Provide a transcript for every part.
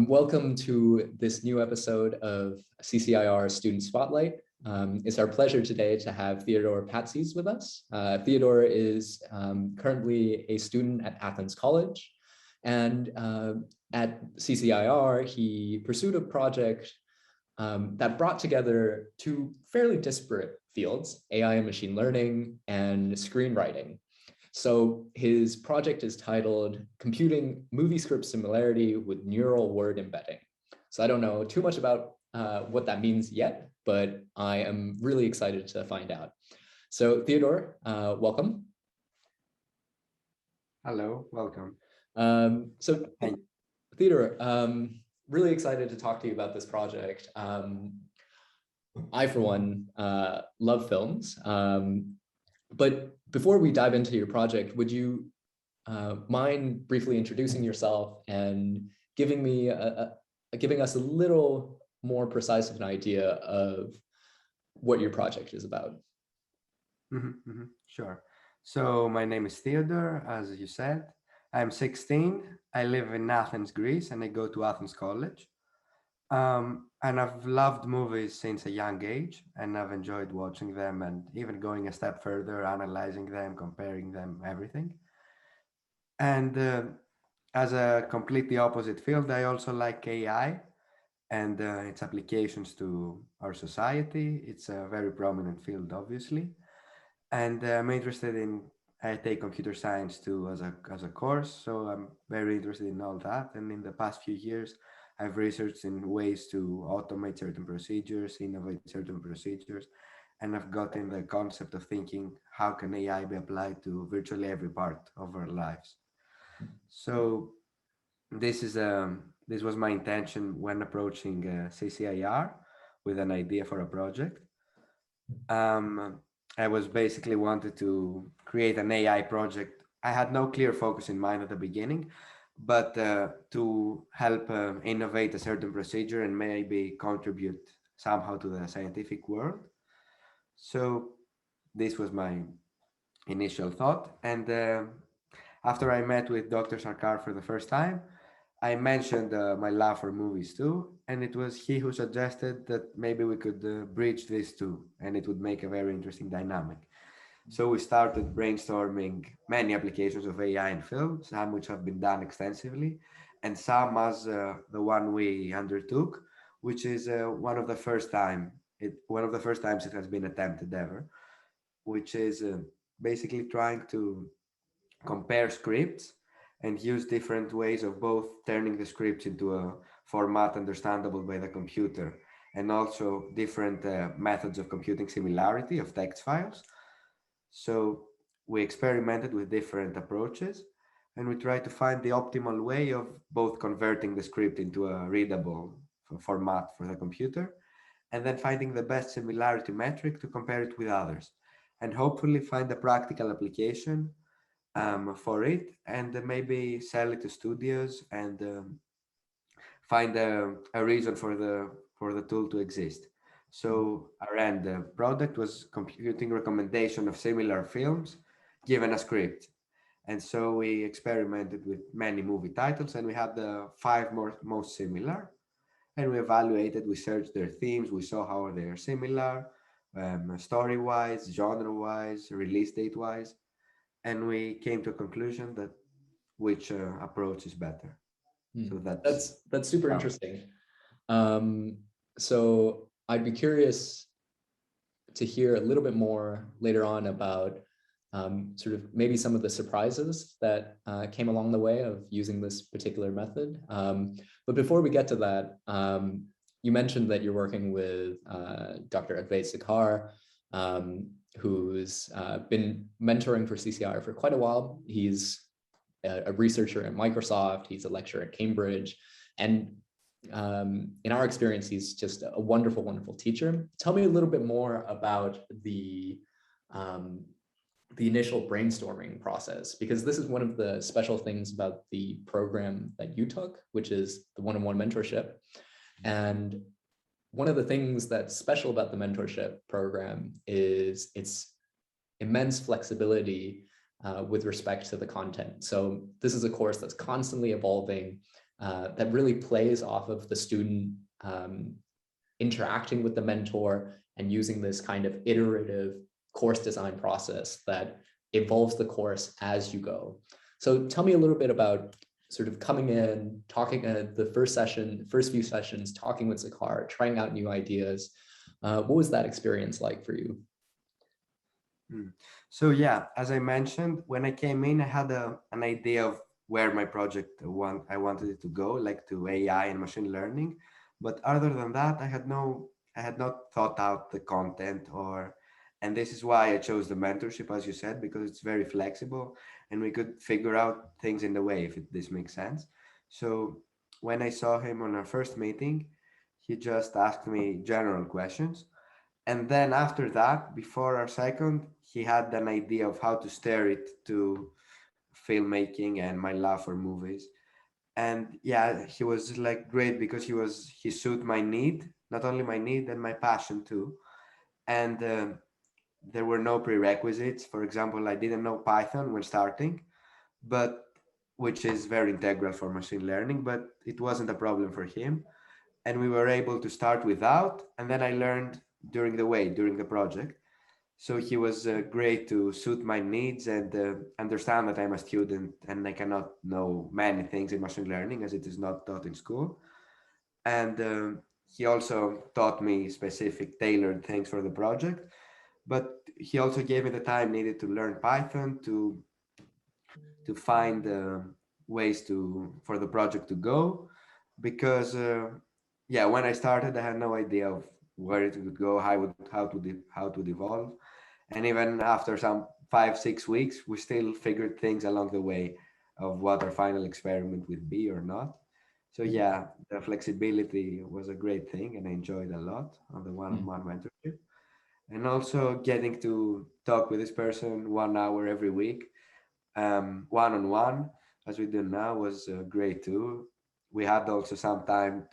Welcome to this new episode of CCIR Student Spotlight. It's our pleasure today to have Theodore Patsies with us. Theodore is currently a student at Athens College, and at CCIR, he pursued a project that brought together two fairly disparate fields, AI and machine learning and screenwriting. So his project is titled Computing Movie Script Similarity with Neural Word Embedding. So I don't know too much about what that means yet, but I am really excited to find out. So Theodore, welcome. Hello, welcome. So Theodore, really excited to talk to you about this project. I, for one, love films. But before we dive into your project, would you mind briefly introducing yourself and giving us a little more precise of an idea of what your project is about? Sure. So my name is Theodore, as you said. I'm 16. I live in Athens, Greece, and I go to Athens College. And I've loved movies since a young age, and I've enjoyed watching them and even going a step further, analyzing them, comparing them, everything. And as a completely opposite field, I also like AI and its applications to our society. It's a very prominent field, obviously. And I'm interested in, I take computer science too as a course, so I'm very interested in all that. And in the past few years, I've researched in ways to automate certain procedures, innovate certain procedures, and I've gotten the concept of thinking, how can AI be applied to virtually every part of our lives? So this was my intention when approaching CCIR with an idea for a project. I was basically wanted to create an AI project. I had no clear focus in mind at the beginning, but to help innovate a certain procedure and maybe contribute somehow to the scientific world. So this was my initial thought. And after I met with Dr. Sarkar for the first time, I mentioned my love for movies too, and it was he who suggested that maybe we could bridge these two, and it would make a very interesting dynamic. So we started brainstorming many applications of AI in film, some which have been done extensively, and some as the one we undertook, which is one of the first times it has been attempted ever, which is basically trying to compare scripts and use different ways of both turning the scripts into a format understandable by the computer and also different methods of computing similarity of text files. So we experimented with different approaches and we tried to find the optimal way of both converting the script into a readable format for the computer and then finding the best similarity metric to compare it with others and hopefully find a practical application for it and maybe sell it to studios and find a reason for the tool to exist. So our end product was computing recommendation of similar films given a script. And so we experimented with many movie titles and we had the five most similar and we evaluated, we searched their themes, we saw how they are similar, story-wise, genre-wise, release date-wise, and we came to a conclusion that which approach is better. So that's super interesting. So I'd be curious to hear a little bit more later on about sort of maybe some of the surprises that came along the way of using this particular method. But before we get to that, you mentioned that you're working with Dr. Advait Sakhar, who's been mentoring for CCIR for quite a while. He's a researcher at Microsoft, he's a lecturer at Cambridge, and in our experience, he's just a wonderful, wonderful teacher. Tell me a little bit more about the initial brainstorming process, because this is one of the special things about the program that you took, which is the one-on-one mentorship. And one of the things that's special about the mentorship program is its immense flexibility with respect to the content. So this is a course that's constantly evolving. that really plays off of the student interacting with the mentor and using this kind of iterative course design process that evolves the course as you go. So tell me a little bit about sort of coming in, talking the first few sessions, talking with Zakar, trying out new ideas. What was that experience like for you? So yeah, as I mentioned, when I came in, I had an idea of where my project I wanted it to go, like to AI and machine learning. But other than that, I had not thought out the content and this is why I chose the mentorship, as you said, because it's very flexible and we could figure out things in the way, if this makes sense. So when I saw him on our first meeting, he just asked me general questions. And then after that, before our second, he had an idea of how to steer it to filmmaking and my love for movies. And yeah, he was like great because he suited my need, not only my need and my passion too. And there were no prerequisites. For example, I didn't know Python when starting, but which is very integral for machine learning, but it wasn't a problem for him. And we were able to start without, and then I learned during the project. So he was great to suit my needs and understand that I'm a student and I cannot know many things in machine learning as it is not taught in school. And he also taught me specific tailored things for the project. But he also gave me the time needed to learn Python to find ways for the project to go, because yeah, when I started, I had no idea of where it would go, how it would evolve, and even after some 5 6 weeks, we still figured things along the way of what our final experiment would be or not. So yeah, the flexibility was a great thing, and I enjoyed a lot on the one-on-one mentorship, and also getting to talk with this person 1 hour every week, one-on-one, as we do now, was great too. We had also some time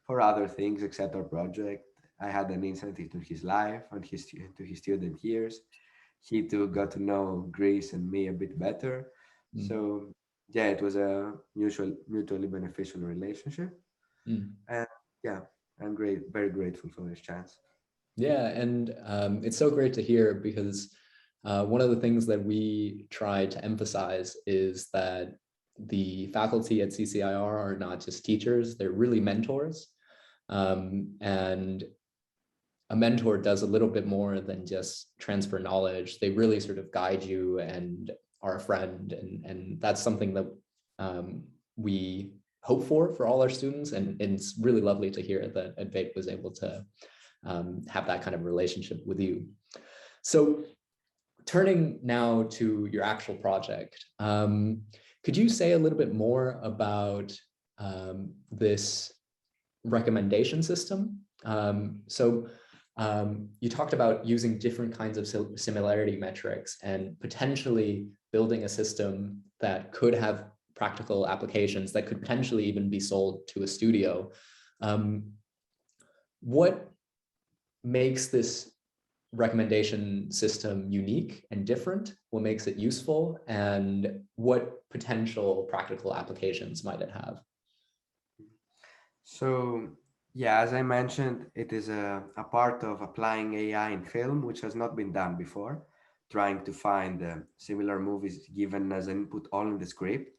for other things except our project. I had an insight into his life and into his student years. He too got to know Greece and me a bit better. So yeah, it was a mutually beneficial relationship. And yeah, I'm very grateful for this chance. Yeah, and it's so great to hear because one of the things that we try to emphasize is that the faculty at CCIR are not just teachers, they're really mentors. And a mentor does a little bit more than just transfer knowledge. They really sort of guide you and are a friend. And that's something that we hope for all our students. And it's really lovely to hear that Advait was able to have that kind of relationship with you. So turning now to your actual project, could you say a little bit more about this recommendation system? You talked about using different kinds of similarity metrics and potentially building a system that could have practical applications that could potentially even be sold to a studio. What makes this recommendation system unique and different? What makes it useful? And what potential practical applications might it have? So yeah, as I mentioned, it is a part of applying AI in film, which has not been done before, trying to find similar movies given as an input all in the script.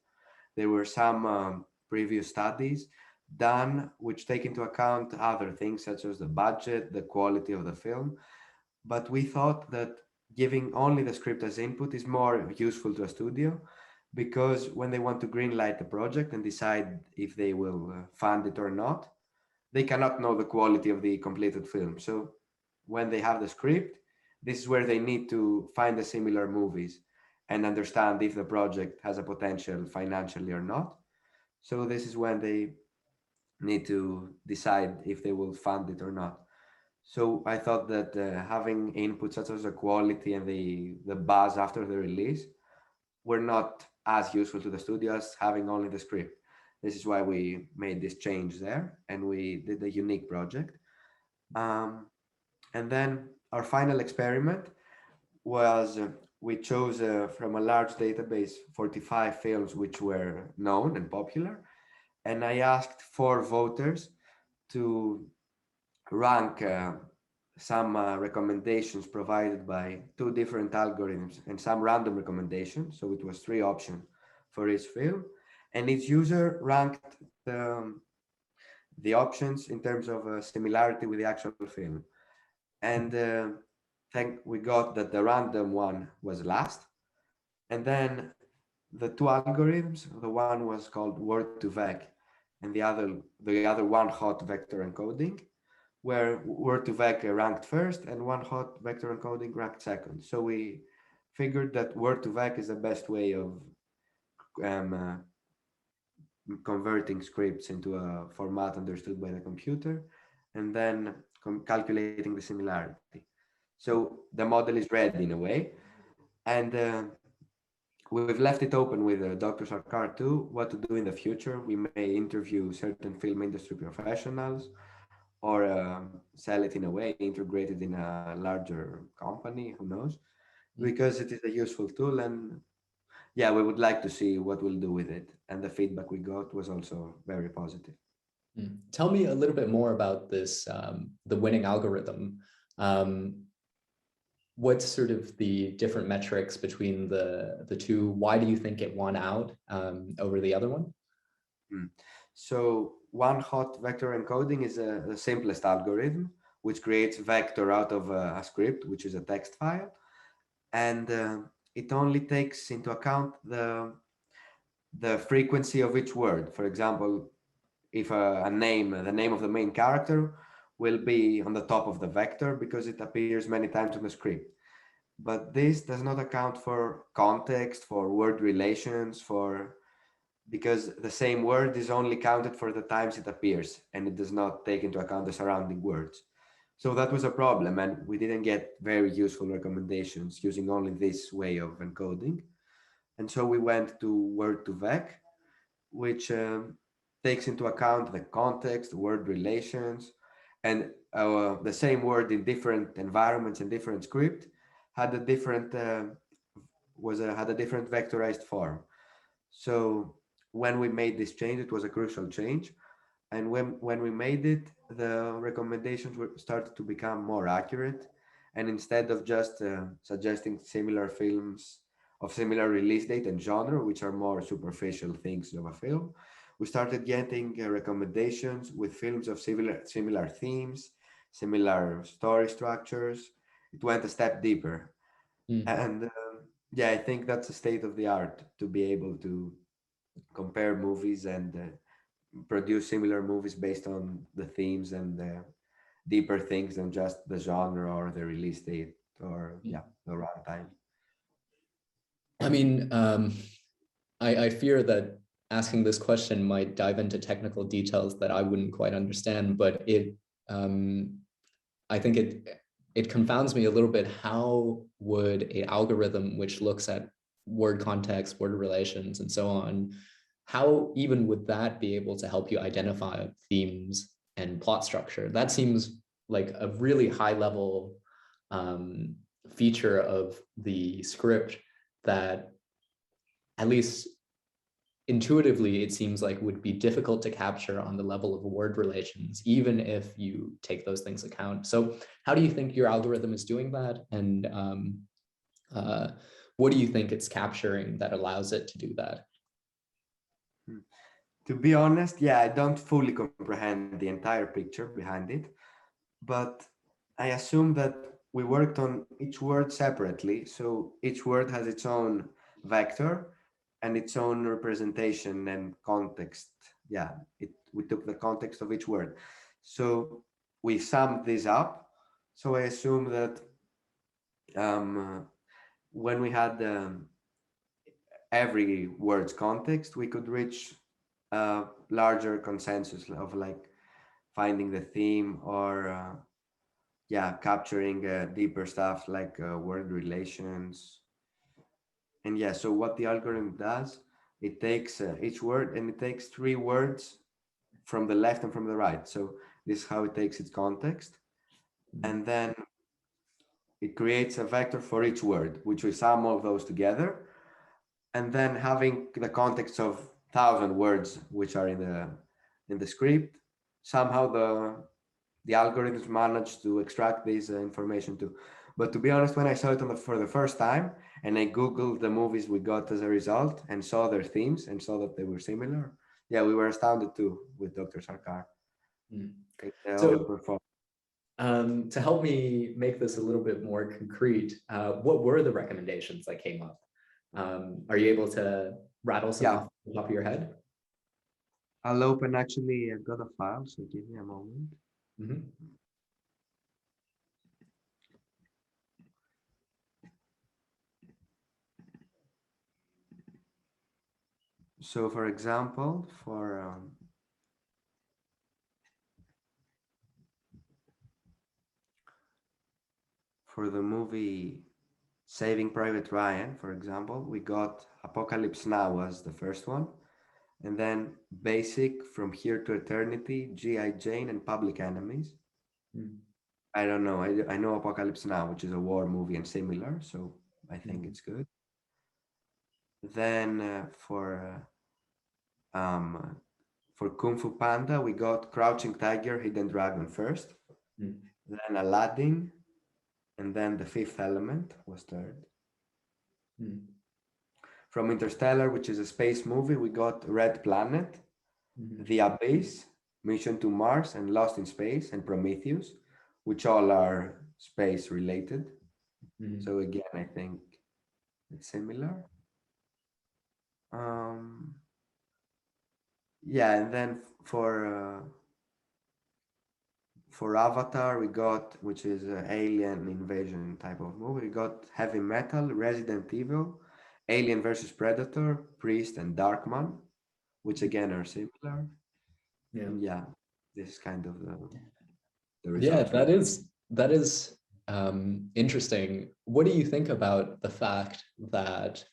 There were some previous studies done which take into account other things such as the budget, the quality of the film. But we thought that giving only the script as input is more useful to a studio, because when they want to greenlight the project and decide if they will fund it or not, they cannot know the quality of the completed film. So when they have the script, this is where they need to find the similar movies and understand if the project has a potential financially or not. So this is when they need to decide if they will fund it or not. So I thought that having inputs such as the quality and the buzz after the release were not as useful to the studio as having only the script. This is why we made this change there, and we did a unique project. Um, and then our final experiment was we chose from a large database 45 films which were known and popular, and I asked 4 voters to rank some recommendations provided by 2 different algorithms and some random recommendations. So it was 3 options for each film, and each user ranked the options in terms of similarity with the actual film. And think we got that the random one was last, and then the 2 algorithms. The one was called word2vec, and the other one hot vector encoding, where word2vec ranked first and one hot vector encoding ranked second. So we figured that word2vec is the best way of um, converting scripts into a format understood by the computer, and then calculating the similarity. So the model is ready in a way, and we've left it open with Dr. Sarkar too, what to do in the future. We may interview certain film industry professionals, or sell it in a way, integrate it in a larger company, who knows, because it is a useful tool. And yeah, we would like to see what we'll do with it. And the feedback we got was also very positive. Tell me a little bit more about this, the winning algorithm. What's sort of the different metrics between the two? Why do you think it won out over the other one? So one hot vector encoding is the simplest algorithm, which creates vector out of a script, which is a text file. And it only takes into account the frequency of each word. For example, if the name of the main character will be on the top of the vector because it appears many times in the script. But this does not account for context, for word relations, because the same word is only counted for the times it appears, and it does not take into account the surrounding words. So that was a problem, and we didn't get very useful recommendations using only this way of encoding. And so we went to word2vec, which takes into account the context, word relations, and the same word in different environments and different script had a different had a different vectorized form. So when we made this change, it was a crucial change. And when we made it, the recommendations started to become more accurate. And instead of just suggesting similar films of similar release date and genre, which are more superficial things of a film, we started getting recommendations with films of similar themes, similar story structures. It went a step deeper. And yeah, I think that's the state of the art, to be able to compare movies and produce similar movies based on the themes and the deeper things than just the genre or the release date or the runtime. I mean, I fear that asking this question might dive into technical details that I wouldn't quite understand, but I think it confounds me a little bit. How would an algorithm which looks at word context, word relations, and so on, how even would that be able to help you identify themes and plot structure? That seems like a really high level feature of the script that, at least intuitively, it seems like would be difficult to capture on the level of word relations, even if you take those things account. So how do you think your algorithm is doing that? And what do you think it's capturing that allows it to do that? To be honest, yeah, I don't fully comprehend the entire picture behind it, but I assume that we worked on each word separately. So each word has its own vector and its own representation and context. Yeah, we took the context of each word. So we summed this up. So I assume that when we had every word's context, we could reach a larger consensus of like finding the theme or capturing deeper stuff like word relations. And yeah, so what the algorithm does, it takes each word and it takes 3 words from the left and from the right. So this is how it takes its context. And then it creates a vector for each word, which we sum all those together. And then having the context of thousand words which are in the script. Somehow the algorithms manage to extract this information too. But to be honest, when I saw it for the first time and I Googled the movies we got as a result and saw their themes and saw that they were similar, yeah, we were astounded too with Dr. Sarkar. Mm. They So overperformed. to help me make this a little bit more concrete, what were the recommendations that came up? Are you able to rattle some Yeah, off the top of your head? I'll open actually, I've got a file, so give me a moment. Mhm. So for example, for the movie Saving Private Ryan, for example, we got Apocalypse Now as the first one, and then Basic, From Here to Eternity, G.I. Jane, and Public Enemies. Mm. I don't know. I know Apocalypse Now, which is a war movie and similar, so I think it's good. Then for Kung Fu Panda, we got Crouching Tiger, Hidden Dragon first, Mm. then Aladdin, and then The Fifth Element was third. Mm. From Interstellar, which is a space movie, we got Red Planet, The Abyss, Mission to Mars, and Lost in Space, and Prometheus, which all are space related. So again, I think it's similar. Yeah, and then for Avatar, we got, which is an alien invasion type of movie, we got Heavy Metal, Resident Evil, Alien versus Predator, Priest, and Darkman, which again are similar. Yeah. And yeah, this is kind of the Yeah, results. that is interesting. What do you think about the fact that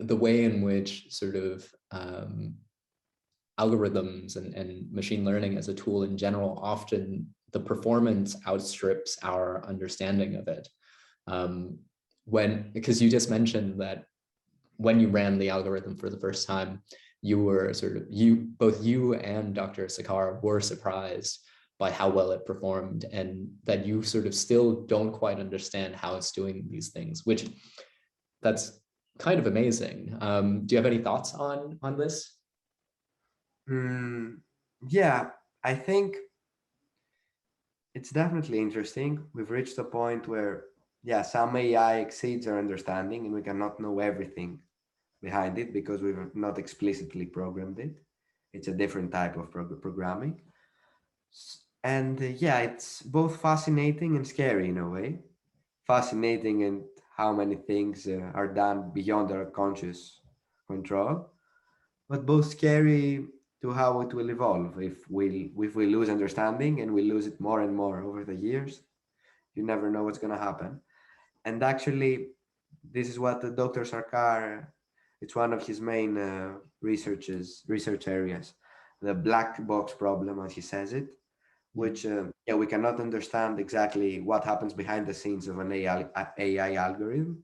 the way in which sort of algorithms and machine learning as a tool in general, often the performance outstrips our understanding of it? Because you just mentioned that when you ran the algorithm for the first time, you were both you and Dr. Sakar were surprised by how well it performed, and that you sort of still don't quite understand how it's doing these things, which that's kind of amazing. Do you have any thoughts on this? Yeah, I think it's definitely interesting. We've reached a point where, yeah, some AI exceeds our understanding and we cannot know everything behind it because we've not explicitly programmed it. It's a different type of programming. And yeah, it's both fascinating and scary in a way. Fascinating in how many things are done beyond our conscious control, but both scary to how it will evolve if we lose understanding and we lose it more and more over the years. You never know what's going to happen. And actually, this is what the Dr. Sarkar, it's one of his main research areas, the black box problem, as he says it, which yeah, we cannot understand exactly what happens behind the scenes of an AI algorithm.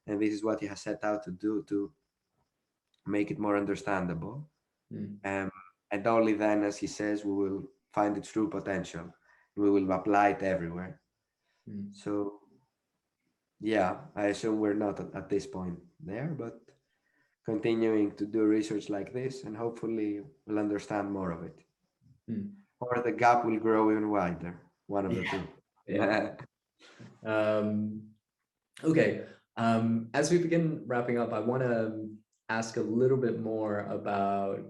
And this is what he has set out to do to make it more understandable. Um, and only then, as he says, we will find its true potential. We will apply it everywhere. So yeah, I assume we're not at this point there, but continuing to do research like this, and hopefully we'll understand more of it. Or the gap will grow even wider. One of the two. Yeah. Okay. As we begin wrapping up, I want to ask a little bit more about,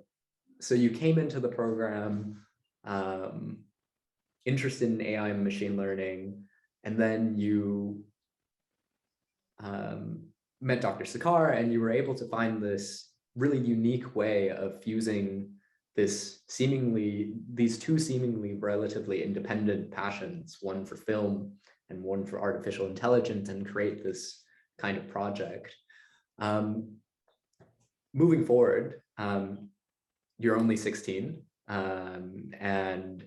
so you came into the program interested in AI and machine learning, and then you met Dr. Sakar, and you were able to find this really unique way of fusing these two seemingly relatively independent passions, one for film and one for artificial intelligence, and create this kind of project. Moving forward, you're only 16, and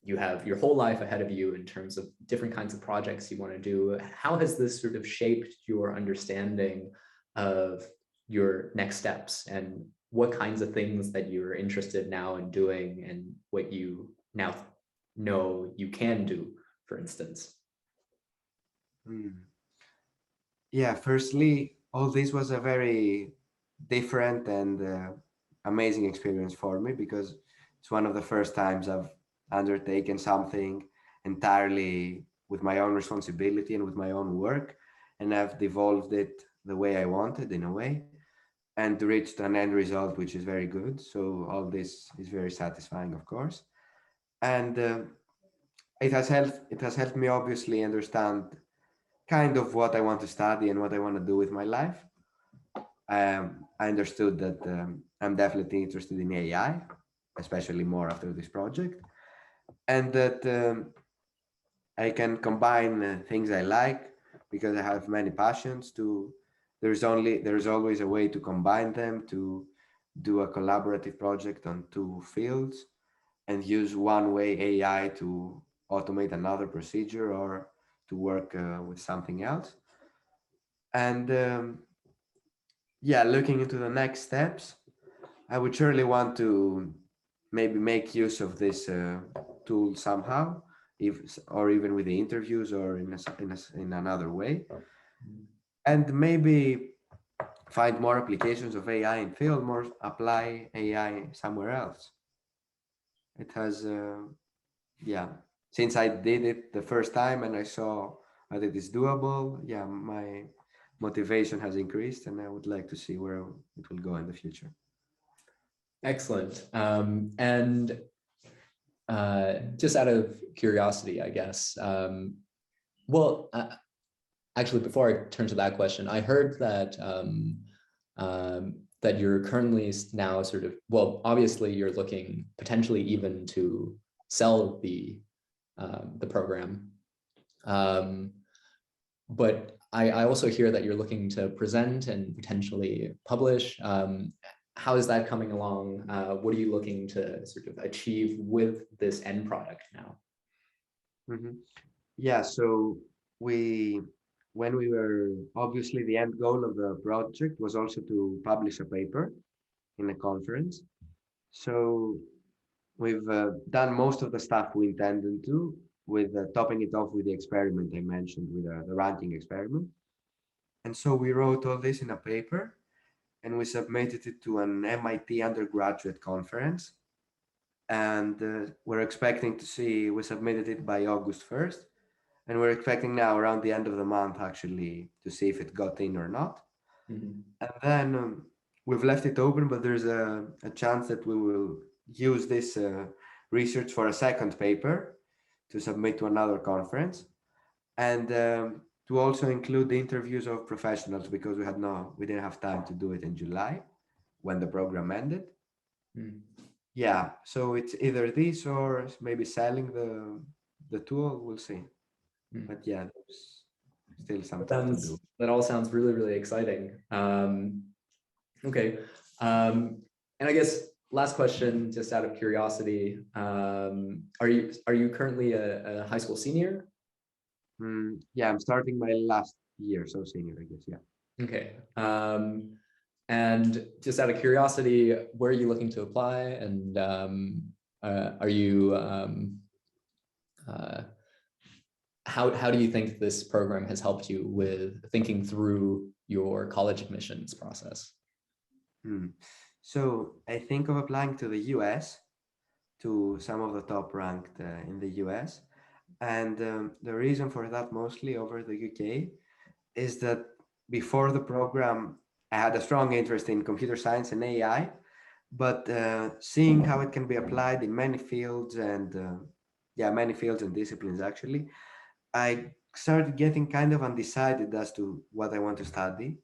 you have your whole life ahead of you in terms of different kinds of projects you want to do. How has this sort of shaped your understanding of your next steps and what kinds of things that you're interested now in doing and what you now know you can do, for instance? Yeah, firstly, all this was a very different and amazing experience for me because it's one of the first times I've undertaken something entirely with my own responsibility and with my own work, and I've devolved it the way I wanted in a way and reached an end result which is very good. So all this is very satisfying, of course, and it has helped me obviously understand kind of what I want to study and what I want to do with my life. I understood that I'm definitely interested in AI, especially more after this project, and that I can combine things I like because I have many passions. There's always a way to combine them to do a collaborative project on two fields and use one way AI to automate another procedure or to work with something else. And yeah, looking into the next steps, I would surely want to maybe make use of this tool somehow, if or even with the interviews or in another way, and maybe find more applications of AI in film or apply AI somewhere else. It has, yeah, since I did it the first time and I saw that it is doable, yeah, my motivation has increased and I would like to see where it will go in the future. Excellent. And just out of curiosity, I guess, well, actually, before I turn to that question, I heard that that you're currently now sort of, well, obviously you're looking potentially even to sell the program. But I also hear that you're looking to present and potentially publish. How is that coming along? What are you looking to sort of achieve with this end product now? Mhm. Yeah, so we, when we were, obviously the end goal of the project was also to publish a paper in a conference. So we've done most of the stuff we intended to, with topping it off with the experiment I mentioned, with the ranking experiment. And so we wrote all this in a paper and we submitted it to an MIT undergraduate conference. And we're expecting to see, we submitted it by August 1st. And we're expecting now around the end of the month actually to see if it got in or not. Mm-hmm. And then we've left it open, but there's a chance that we will use this research for a second paper to submit to another conference. And to also include the interviews of professionals because we didn't have time to do it in July when the program ended. Mm. Yeah, so it's either this or maybe selling the tool. We'll see. Mm. But yeah, there's still some time to do. That all sounds really, really exciting. Okay. And I guess last question, just out of curiosity, are you currently a high school senior? Yeah, I'm starting my last year, so senior, I guess. Yeah. Okay. And just out of curiosity, where are you looking to apply? And are you how do you think this program has helped you with thinking through your college admissions process? So I think of applying to the US, to some of the top ranked in the US. And the reason for that mostly over the UK is that before the program, I had a strong interest in computer science and AI, but seeing how it can be applied in many fields and many fields and disciplines actually, I started getting kind of undecided as to what I want to study.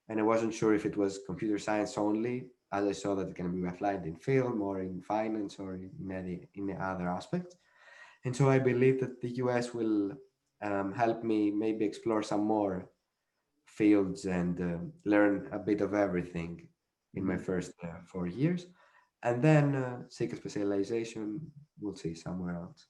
And I wasn't sure if it was computer science only, as I saw that it can be applied in film or in finance or in other aspects. And so I believe that the US will help me maybe explore some more fields and learn a bit of everything in my first 4 years. And then seek a specialization, we'll see somewhere else.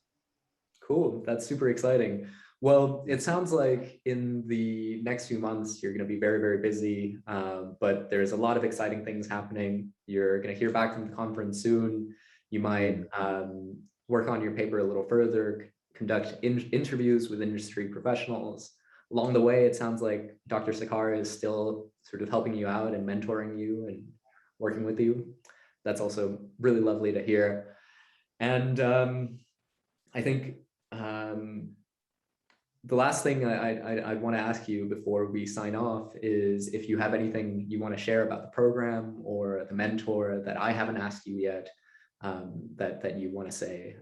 Cool. That's super exciting. Well, it sounds like in the next few months, you're going to be very, very busy, but there's a lot of exciting things happening. You're going to hear back from the conference soon. You might work on your paper a little further, conduct interviews with industry professionals. Along the way, it sounds like Dr. Sakar is still sort of helping you out and mentoring you and working with you. That's also really lovely to hear. And I think the last thing I want to ask you before we sign off is if you have anything you want to share about the program or the mentor that I haven't asked you yet, that you want to say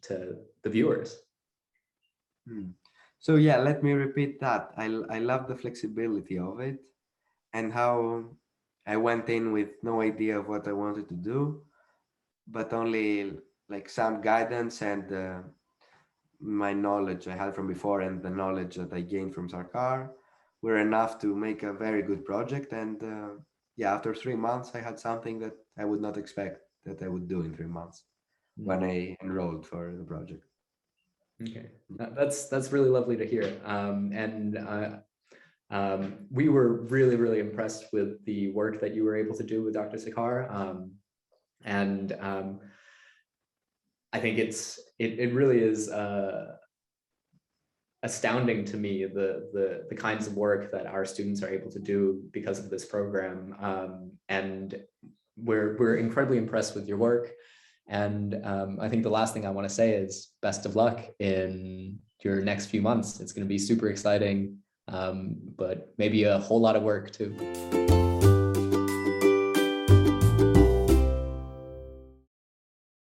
to the viewers. So yeah, let me repeat that. I love the flexibility of it and how I went in with no idea of what I wanted to do, but only like some guidance and my knowledge I had from before and the knowledge that I gained from Sarkar were enough to make a very good project. And yeah, after 3 months, I had something that I would not expect that I would do in 3 months when I enrolled for the project. Okay, that's really lovely to hear. We were really, really impressed with the work that you were able to do with Dr. Sakar. I think it really is astounding to me the kinds of work that our students are able to do because of this program. And we're incredibly impressed with your work. And I think the last thing I want to say is best of luck in your next few months. It's going to be super exciting, but maybe a whole lot of work too.